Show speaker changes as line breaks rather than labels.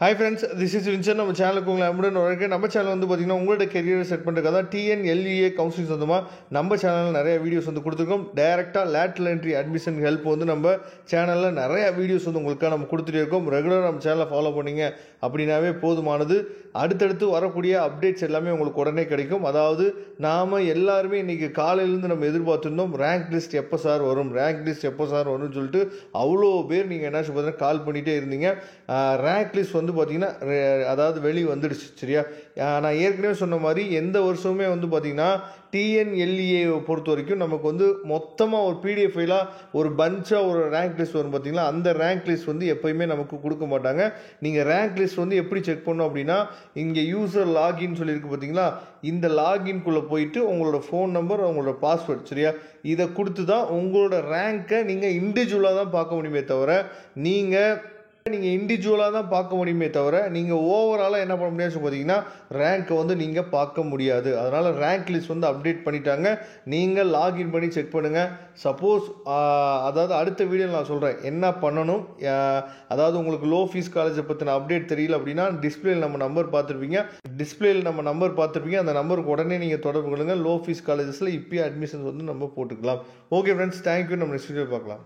Hi friends, this is Vincent. நம்ம சேனலுக்கு உங்களை அன்புடன் வரவேற்கிறேன். நம்ம சேனல் வந்து பார்த்தீங்கன்னா உங்களோட கெரியரை செட் பண்ணுறதுக்காக தான் TNLEA கவுன்சிலிங் சொந்தமாக நம்ம சேனலில் நிறைய வீடியோஸ் வந்து கொடுத்துருக்கோம். டைரெக்டாக லேட்ரல் என்ட்ரி அட்மிஷன் ஹெல்ப் வந்து நம்ம சேனலில் நிறைய வீடியோஸ் வந்து உங்களுக்காக நம்ம கொடுத்துட்டே இருக்கோம். ரெகுலராக நம்ம சேனலை ஃபாலோ பண்ணிங்க அப்படின்னாவே போதுமானது. அடுத்தடுத்து வரக்கூடிய அப்டேட்ஸ் எல்லாமே உங்களுக்கு உடனே கிடைக்கும். அதாவது நாம் எல்லாருமே இன்றைக்கி காலையிலேருந்து நம்ம எதிர்பார்த்துருந்தோம் ரேங்க் லிஸ்ட் எப்போ சார் வரும், ரேங்க் லிஸ்ட் எப்போ சார் வரும்னு சொல்லிட்டு அவ்வளோ பேர் நீங்கள் என்ன பார்த்தீங்கன்னா கால் பண்ணிகிட்டே இருந்தீங்க. ரேங்க் லிஸ்ட் வந்து பார்த்தீங்கன்னா அதாவது வெளியே வந்துடுச்சு. சரியா, நான் ஏற்கனவே சொன்ன மாதிரி எந்த வருஷமுமே வந்து பார்த்தீங்கன்னா TNLEA பொறுத்த வரைக்கும் நமக்கு வந்து மொத்தமாக ஒரு PDF ஃபைலாக ஒரு பஞ்சாக ஒரு ரேங்க் லிஸ்ட் வரும் பார்த்தீங்களா, அந்த ரேங்க் லிஸ்ட் வந்து எப்போயுமே நமக்கு கொடுக்க மாட்டாங்க. நீங்கள் ரேங்க் லிஸ்ட் வந்து எப்படி செக் பண்ணணும் அப்படின்னா, இங்கே யூசர் லாகின் சொல்லியிருக்கு பார்த்தீங்களா, இந்த லாகின்குள்ளே போயிட்டு உங்களோட ஃபோன் நம்பர், உங்களோட பாஸ்வேர்ட், சரியா, இதை கொடுத்து தான் உங்களோட ரேங்க்கை நீங்கள் இண்டிவிஜுவலாக தான் பார்க்க முடியுமே தவிர நீங்கள் இண்டிவிஜுவலாக தான் பார்க்க முடியுமே தவிர நீங்கள் ஓவராலாக என்ன பண்ண முடியாது பார்த்தீங்கன்னா ரேங்க்கை வந்து நீங்கள் பார்க்க முடியாது. அதனால் ரேங்க் லிஸ்ட் வந்து அப்டேட் பண்ணிட்டாங்க. நீங்கள் லாகின் பண்ணி செக் பண்ணுங்கள். சப்போஸ் அதாவது அடுத்த வீடியோவில் நான் சொல்கிறேன் என்ன பண்ணணும். அதாவது உங்களுக்கு லோ ஃபீஸ் காலேஜை பற்றின அப்டேட் தெரியல அப்படின்னா டிஸ்பிளேயில் நம்ம நம்பர் பார்த்துருப்பீங்க. அந்த நம்பருக்கு உடனே நீங்கள் தொடர்பு கொள்ளுங்கள். லோ ஃபீஸ் காலேஜஸில் இப்போயே அட்மிஷன்ஸ் வந்து நம்ம போட்டுக்கலாம். Okay friends, thank you. நம்ம நெக்ஸ்ட் வீடியோ பார்க்கலாம்.